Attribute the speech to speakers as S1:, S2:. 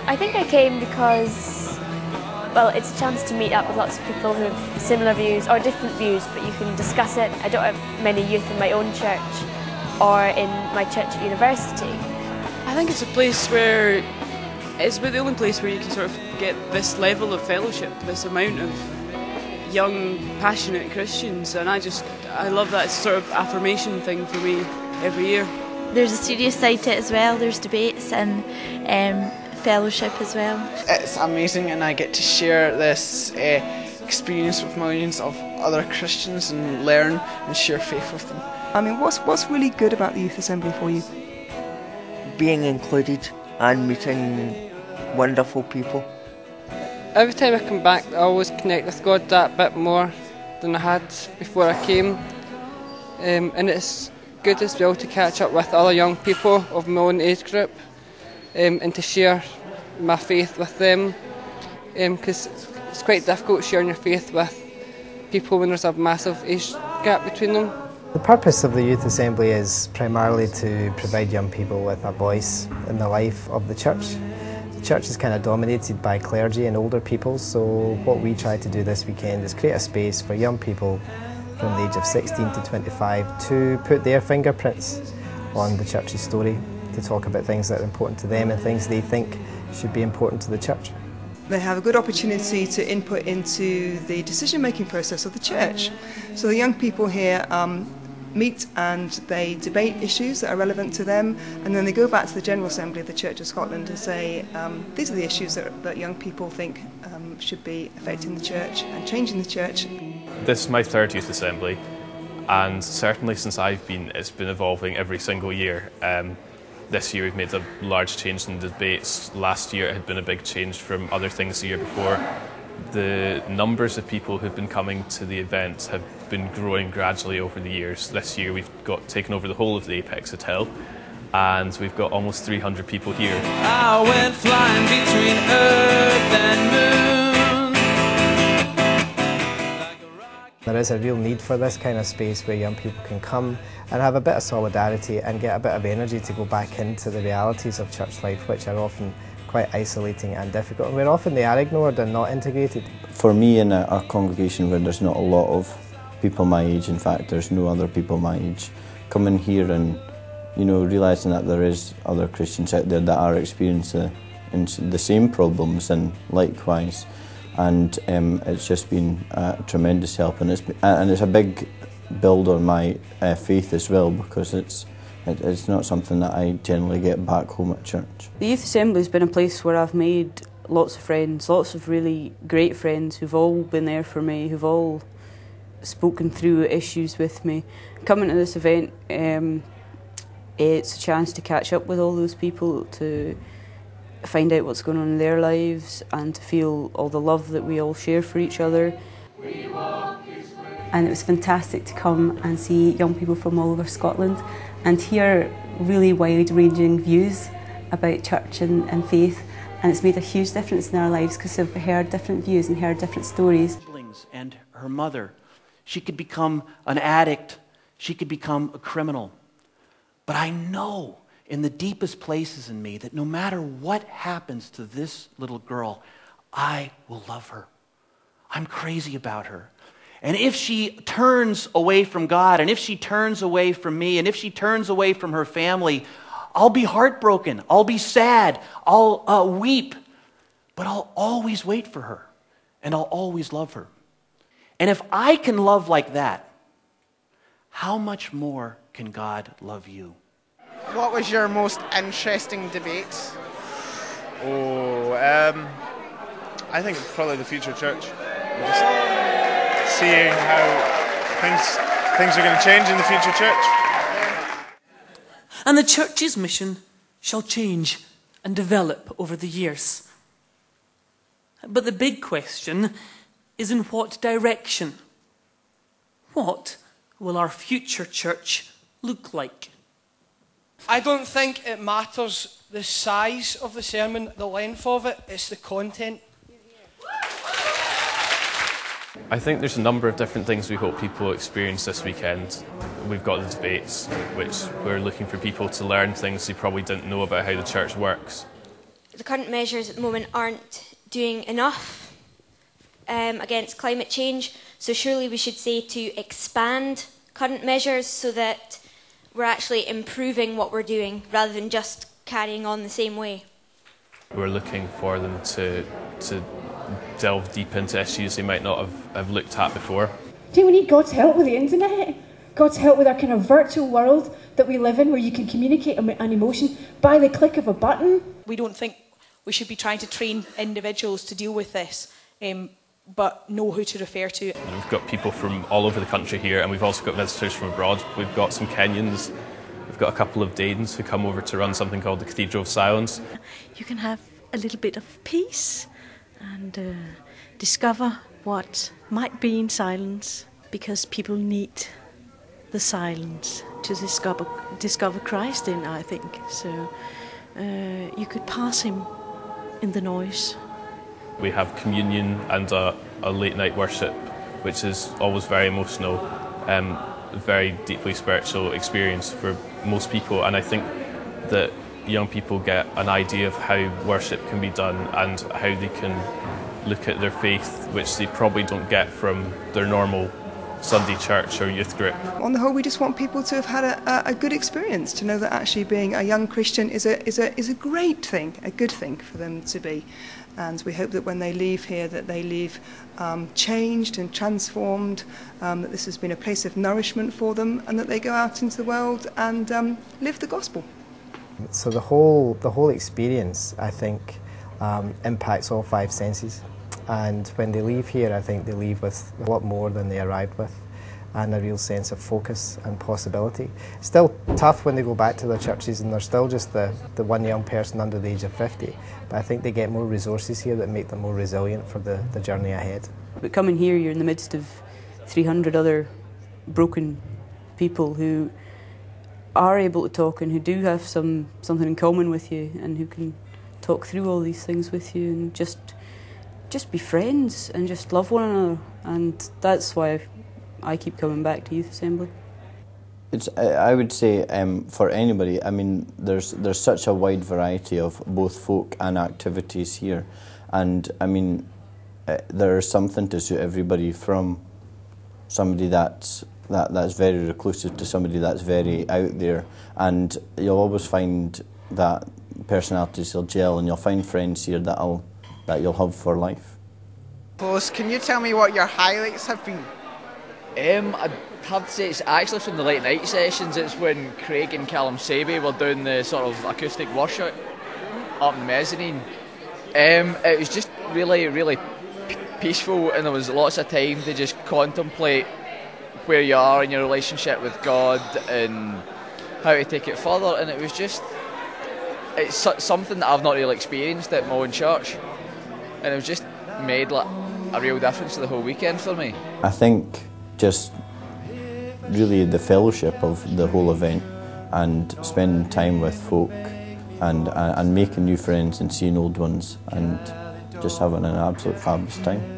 S1: I think I came because, well, it's a chance to meet up with lots of people who have similar views or different views, but you can discuss it. I don't have many youth in my own church or in my church at university.
S2: I think it's a place where, it's about the only place where you can sort of get this level of fellowship, this amount of young, passionate Christians, and I love that. It's sort of affirmation thing for me every year.
S3: There's a serious side to it as well. There's debates and fellowship as well.
S4: It's amazing, and I get to share this experience with millions of other Christians and learn and share faith with them.
S5: I mean, what's really good about the Youth Assembly for you?
S6: Being included and meeting wonderful people.
S7: Every time I come back, I always connect with God that bit more than I had before I came. And it's good as well to catch up with other young people of my own age group and to share my faith with them, because it's quite difficult sharing your faith with people when there's a massive age gap between them.
S8: The purpose of the Youth Assembly is primarily to provide young people with a voice in the life of the church. The church is kind of dominated by clergy and older people, so what we try to do this weekend is create a space for young people from the age of 16 to 25 to put their fingerprints on the church's story, to talk about things that are important to them and things they think should be important to the church.
S5: They have a good opportunity to input into the decision-making process of the church. So the young people here meet and they debate issues that are relevant to them, and then they go back to the General Assembly of the Church of Scotland and say, these are the issues that young people think should be affecting the church and changing the church.
S9: This is my third Youth Assembly, and certainly since I've been, it's been evolving every single year. This year we've made a large change in the debates. Last year it had been a big change from other things the year before. The numbers of people who've been coming to the events have been growing gradually over the years. This year we've taken over the whole of the Apex Hotel, and we've got almost 300 people here.
S10: I went flying between Earth and Moon.
S8: There is a real need for this kind of space where young people can come and have a bit of solidarity and get a bit of energy to go back into the realities of church life, which are often quite isolating and difficult, and where often they are ignored and not integrated.
S11: For me, in a congregation where there's not a lot of people my age, in fact there's no other people my age, coming here and realising that there is other Christians out there that are experiencing the same problems and likewise, and it's just been a tremendous help, and it's a big build on my faith as well, because it's not something that I generally get back home at church.
S2: The Youth Assembly has been a place where I've made lots of friends, lots of really great friends who've all been there for me, who've all spoken through issues with me. Coming to this event, it's a chance to catch up with all those people, to find out what's going on in their lives and to feel all the love that we all share for each other.
S12: And it was fantastic to come and see young people from all over Scotland and hear really wide-ranging views about church and faith, and it's made a huge difference in our lives because we've heard different views and heard different stories.
S13: And her mother, she could become an addict, she could become a criminal, but I know in the deepest places in me that no matter what happens to this little girl, I will love her. I'm crazy about her. And if she turns away from God, and if she turns away from me, and if she turns away from her family, I'll be heartbroken, I'll be sad, I'll weep, but I'll always wait for her, and I'll always love her. And if I can love like that, how much more can God love you?
S4: What was your most interesting debate?
S14: I think probably the future church. Just seeing how things are going to change in the future church.
S10: And the church's mission shall change and develop over the years. But the big question is, in what direction? What will our future church look like?
S15: I don't think it matters the size of the sermon, the length of it, it's the content.
S9: I think there's a number of different things we hope people experience this weekend. We've got the debates, which we're looking for people to learn things they probably didn't know about how the church works.
S16: the current measures at the moment aren't doing enough against climate change, so surely we should say to expand current measures so that we're actually improving what we're doing rather than just carrying on the same way.
S9: We're looking for them to delve deep into issues they might not have looked at before.
S17: Do we need God's help with the internet? God's help with our kind of virtual world that we live in, where you can communicate an emotion by the click of a button?
S18: We don't think we should be trying to train individuals to deal with this, but know who to refer to.
S9: We've got people from all over the country here, and we've also got visitors from abroad. We've got some Kenyans, we've got a couple of Danes who come over to run something called the Cathedral of Silence.
S19: You can have a little bit of peace and discover what might be in silence, because people need the silence to discover Christ in, I think. So you could pass him in the noise.
S9: We have communion and a late night worship, which is always very emotional, a very deeply spiritual experience for most people, and I think that young people get an idea of how worship can be done and how they can look at their faith, which they probably don't get from their normal Sunday church or youth group.
S5: On the whole, we just want people to have had a good experience, to know that actually being a young Christian is a great thing, a good thing for them to be. And we hope that when they leave here, that they leave changed and transformed, that this has been a place of nourishment for them, and that they go out into the world and live the gospel.
S8: So the whole experience, I think, impacts all five senses. And when they leave here, I think they leave with a lot more than they arrived with, and a real sense of focus and possibility. Still tough when they go back to their churches and they're still just the one young person under the age of 50, but I think they get more resources here that make them more resilient for the journey ahead.
S2: But coming here, you're in the midst of 300 other broken people who are able to talk and who do have something in common with you, and who can talk through all these things with you and just be friends and just love one another. And that's why I keep coming back to Youth Assembly.
S11: I would say for anybody, I mean, there's such a wide variety of both folk and activities here, and I mean, there's something to suit everybody, from somebody that's very reclusive to somebody that's very out there, and you'll always find that personalities will gel, and you'll find friends here that you'll have for life.
S4: Can you tell me what your highlights have been?
S20: I'd have to say it's actually from the late night sessions. It's when Craig and Callum Saby were doing the sort of acoustic worship up in the mezzanine. It was just really, really peaceful, and there was lots of time to just contemplate where you are in your relationship with God and how to take it further. And it's something that I've not really experienced at my own church, and it was just made like a real difference to the whole weekend for me.
S11: I think just really the fellowship of the whole event, and spending time with folk and making new friends and seeing old ones and just having an absolute fabulous time.